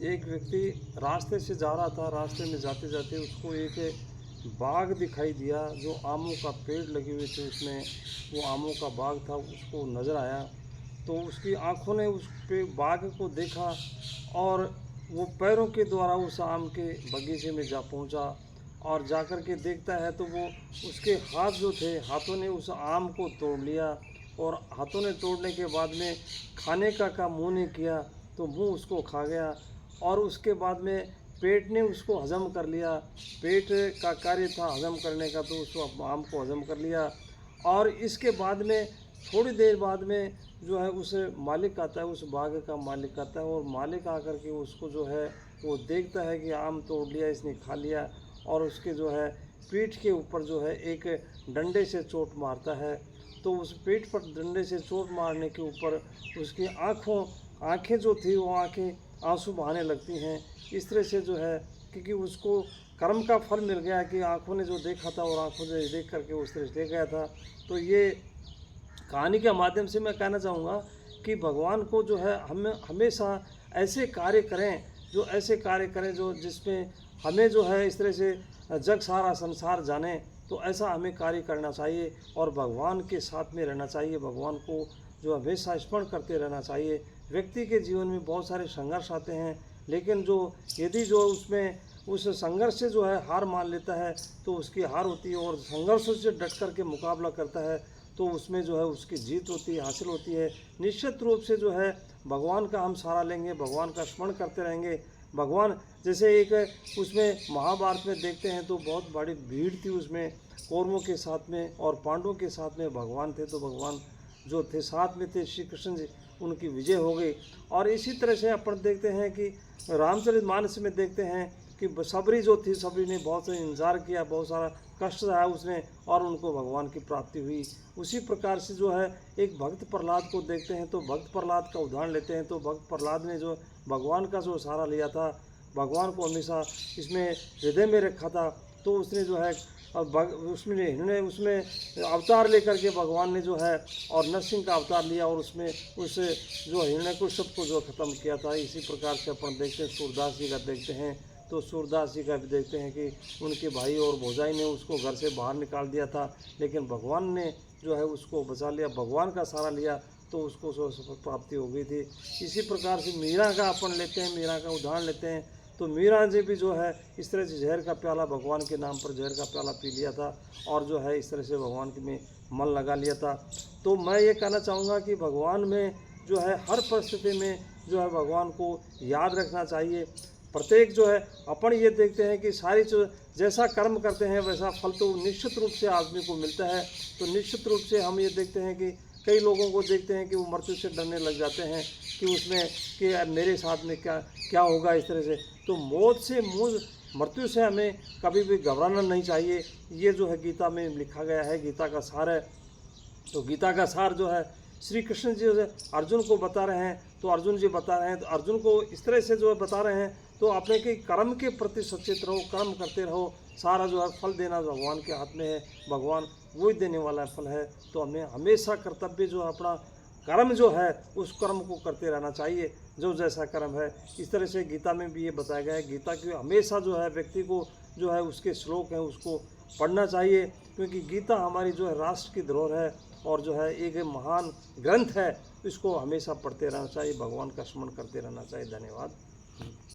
एक व्यक्ति रास्ते से जा रहा था। रास्ते में जाते जाते उसको एक बाग दिखाई दिया, जो आमों का पेड़ लगे हुए थे उसमें, वो आमों का बाग था, उसको नज़र आया। तो उसकी आंखों ने उस पे बाग को देखा और वो पैरों के द्वारा उस आम के बगीचे में जा पहुंचा। और जाकर के देखता है तो वो उसके हाथ जो थे, हाथों ने उस आम को तोड़ लिया। और हाथों ने तोड़ने के बाद में खाने का मुंह ने किया, तो मुंह उसको खा गया। और उसके बाद में पेट ने उसको हज़म कर लिया। पेट का कार्य था हज़म करने का, तो उस आम को हज़म कर लिया। और इसके बाद में थोड़ी देर बाद में जो है उस मालिक आता है, उस बाग का मालिक आता है। और मालिक आकर के उसको जो है वो देखता है कि आम तोड़ लिया, इसने खा लिया। और उसके जो है पीठ के ऊपर जो है एक डंडे से चोट मारता है। तो उस पीठ पर डंडे से चोट मारने के ऊपर उसकी आँखें जो थी वो आँखें आंसू बहाने लगती हैं। इस तरह से जो है, क्योंकि उसको कर्म का फल मिल गया कि आँखों ने जो देखा था और आँखों से देख करके उस तरह से गया था। तो ये कहानी के माध्यम से मैं कहना चाहूँगा कि भगवान को जो है हम हमेशा ऐसे कार्य करें, जो ऐसे कार्य करें जो जिसमें हमें जो है इस तरह से जग सारा संसार जाने। तो ऐसा हमें कार्य करना चाहिए और भगवान के साथ में रहना चाहिए। भगवान को जो हमेशा स्मरण करते रहना चाहिए। व्यक्ति के जीवन में बहुत सारे संघर्ष आते हैं, लेकिन यदि जो उसमें उस संघर्ष से जो है हार मान लेता है, तो उसकी हार होती है। और संघर्षों से डट कर के मुकाबला करता है, तो उसमें जो है उसकी जीत होती है, हासिल होती है। निश्चित रूप से जो है भगवान का हम सहारा लेंगे, भगवान का स्मरण करते रहेंगे। भगवान जैसे एक उसमें महाभारत में देखते हैं तो बहुत बड़ी भीड़ थी उसमें, कौरवों के साथ में और पांडवों के साथ में भगवान थे। तो भगवान जो थे साथ में थे, श्री कृष्ण जी, उनकी विजय हो गई। और इसी तरह से अपन देखते हैं कि रामचरितमानस में देखते हैं कि सबरी जो थी, सबरी ने बहुत सा इंतजार किया, बहुत सारा कष्ट सहा उसने, और उनको भगवान की प्राप्ति हुई। उसी प्रकार से जो है एक भक्त प्रहलाद को देखते हैं, तो भक्त प्रहलाद का उदाहरण लेते हैं। तो भक्त प्रहलाद ने जो भगवान का जो सहारा लिया था, भगवान को हमेशा इसमें हृदय में रखा था, तो उसने जो है उसमें अवतार लेकर के भगवान ने जो है और नरसिंह का अवतार लिया और उसमें उस जो हिरण्यकश्यप को जो ख़त्म किया था। इसी प्रकार से अपन देखते हैं सूरदास जी का देखते हैं। तो सूरदास जी का भी देखते हैं कि उनके भाई और भौजाई ने उसको घर से बाहर निकाल दिया था, लेकिन भगवान ने जो है उसको बचा लिया, भगवान का सहारा लिया, तो उसको प्राप्ति हो गई थी। इसी प्रकार से मीरा का अपन लेते हैं, मीरा का उदाहरण लेते हैं। तो मीरा जी भी जो है इस तरह से जहर का प्याला, भगवान के नाम पर जहर का प्याला पी लिया था और जो है इस तरह से भगवान के में मन लगा लिया था। तो मैं ये कहना चाहूँगा कि भगवान में जो है हर परिस्थिति में जो है भगवान को याद रखना चाहिए। प्रत्येक जो है अपन ये देखते हैं कि सारी जो जैसा कर्म करते हैं वैसा फल तो निश्चित रूप से आदमी को मिलता है। तो निश्चित रूप से हम ये देखते हैं कि कई लोगों को देखते हैं कि वो मृत्यु से डरने लग जाते हैं कि उसमें कि मेरे साथ में क्या क्या होगा इस तरह से। तो मृत्यु से हमें कभी भी घबराना नहीं चाहिए। ये जो है गीता में लिखा गया है, गीता का सार है। तो गीता का सार जो है श्री कृष्ण जी जो अर्जुन को बता रहे हैं, तो अर्जुन जी बता रहे हैं, तो अर्जुन को इस तरह से जो है बता रहे हैं। तो अपने के कर्म के प्रति सचेत रहो, कर्म करते रहो। सारा जो है फल देना भगवान के हाथ में है, भगवान वही देने वाला फल है। तो हमें हमेशा कर्तव्य जो है अपना कर्म जो है उस कर्म को करते रहना चाहिए, जो जैसा कर्म है। इस तरह से गीता में भी ये बताया गया है। गीता की हमेशा जो है व्यक्ति को जो है उसके श्लोक हैं उसको पढ़ना चाहिए, क्योंकि गीता हमारी जो है राष्ट्र की धरोहर है और जो है एक महान ग्रंथ है। इसको हमेशा पढ़ते रहना चाहिए, भगवान का स्मरण करते रहना चाहिए। धन्यवाद।